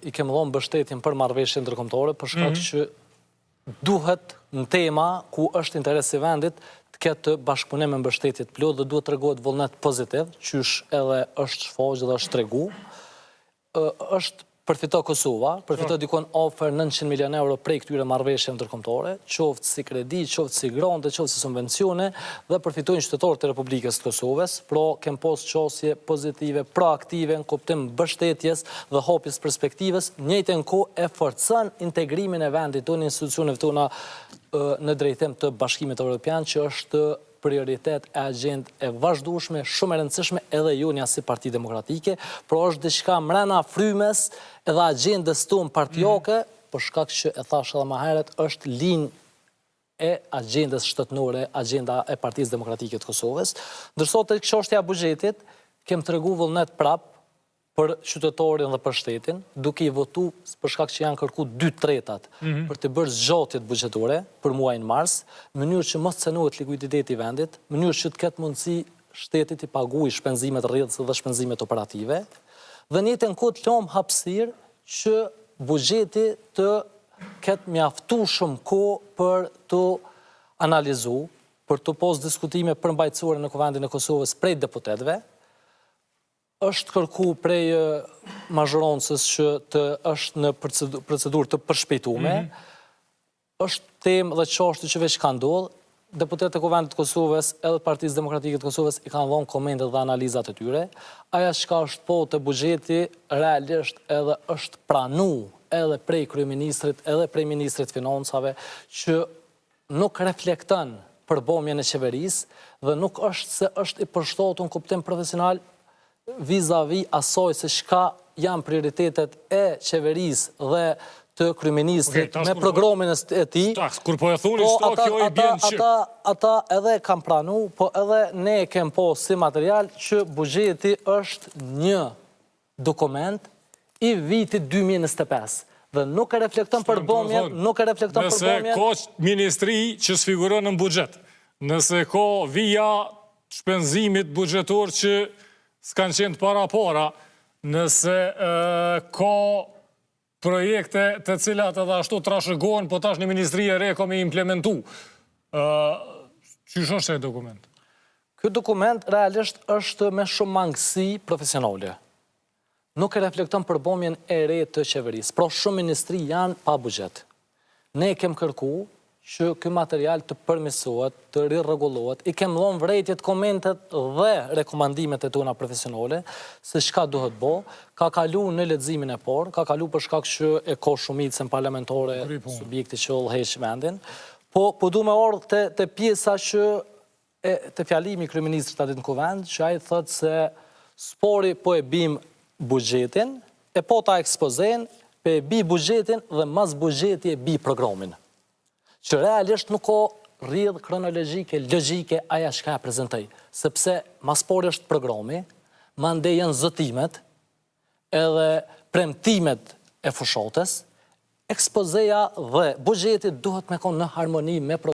i kemë dhënë mbështetjen për marrëveshje ndërkombëtare për shkak që duhet në tema ku është interes i vendit të ketë bashkëpunim me mbështetje të plotë dhe duhet tregohet vullnet pozitiv, qysh edhe është shfaqur dhe është tregu. Është përfito Kosova, përfito dikon ofër 900 milion euro prej këtyre marrëveshjeve ndërkombëtare, qoftë si kredi, qoftë si gronte, qoftë si subvencione, dhe përfitojnë qytetarët e Republikës së Kosovës, pra kem pas çështje pozitive, proaktive në kuptim mbështetjes dhe hapjes perspektivës, njëjtën kohë e forcon integrimin e vendit tonë, institucioneve tona në drejtim të Bashkimit Evropian, që është prioritet e agjendë e vazhdueshme, shumë e rëndësishme edhe jonja si Parti Demokratike, por është diçka mrena frymes edhe agjendës tonë partijake, për shkak që e thash edhe më herët, është linjë e agjendës shtetërore, agjenda e Partisë Demokratike të Kosovës. Ndërsa tek çështja e buxhetit, kem tregu vullnet prap për qytetarin dhe për shtetin, duke i votu për shkak që janë kërku 2/3 për të bërë zgjatjet buxhetore për muajin mars, në mënyrë që mos cenohet likuiditeti i vendit, në mënyrë që të ketë mundësi shtetit i paguajë shpenzimet rrjedhëse dhe shpenzimet operative, dhe në njëjtën kohë të lëm hapësirë që buxheti të ketë mjaftueshëm kohë për të analizuar, për të pas diskutime përmbajtësore në Kuvendin e Kosovës prej deputetëve. Është kërku prej mazhoroncës që të është në procedurë të përshpejtume, është temë dhe çështje që veç ka ndodhur. Deputetët e Kuvendit të Kosovës edhe të Partisë Demokratike të Kosovës i kanë dhënë komentet dhe analizat e tyre. Aja çka është po të buxheti realisht edhe është pranuar edhe prej kryeministrit, edhe prej ministrit financave, që nuk reflekton përbërjen e qeverisë dhe nuk është se është i përshtatur në kuptim profesional vis-a-vis asaj se çka janë prioritetet e qeverisë dhe të kryeministrit me programin e tij. Kur po e thoni shto, kjo i bjen që ata edhe kanë pranuar, po edhe ne kem pas si material që buxheti është një dokument i vitit 2025 dhe nuk e reflekton përbërjen, Nëse ka ministri që sfiguron në buxhet, nëse ka vija shpenzimit buxhetor që s'kanë qenë para, nëse ka projekte të cilat edhe ashtu trashëgohen, po tash në ministri e re ka me implementu. Çish është ai dokument? Ky dokument realisht është me shumë mangësi profesionale. Nuk e reflekton përbërjen e re të qeverisë. Pra shumë ministri janë pa buxhet. Ne kem kërku që ky material të përmirësohet, të rirregullohet, i kem dhënë vërejtjet, komentet dhe rekomandimet e tona profesionale se çka duhet bë, ka kalu në leximin e parë, ka kalu për shkak që e ka shumicën parlamentare subjekti që udhëheq vendin, po du me ardhur te pjesa që te fjalimi i kryeministrit aty në Kuvend, që ai thotë se spori po e bim buxhetin, e po ta ekspozen, po e bi buxhetin dhe mas buxheti e bi programin. Që realisht nuk ka rrjedhë kronologjike, logjike aja çka e prezantoi, sepse mas pori është programi, mandej janë zotimet, edhe premtimet e fushatës, ekspozeja dhe buxheti duhet me konë në harmoni me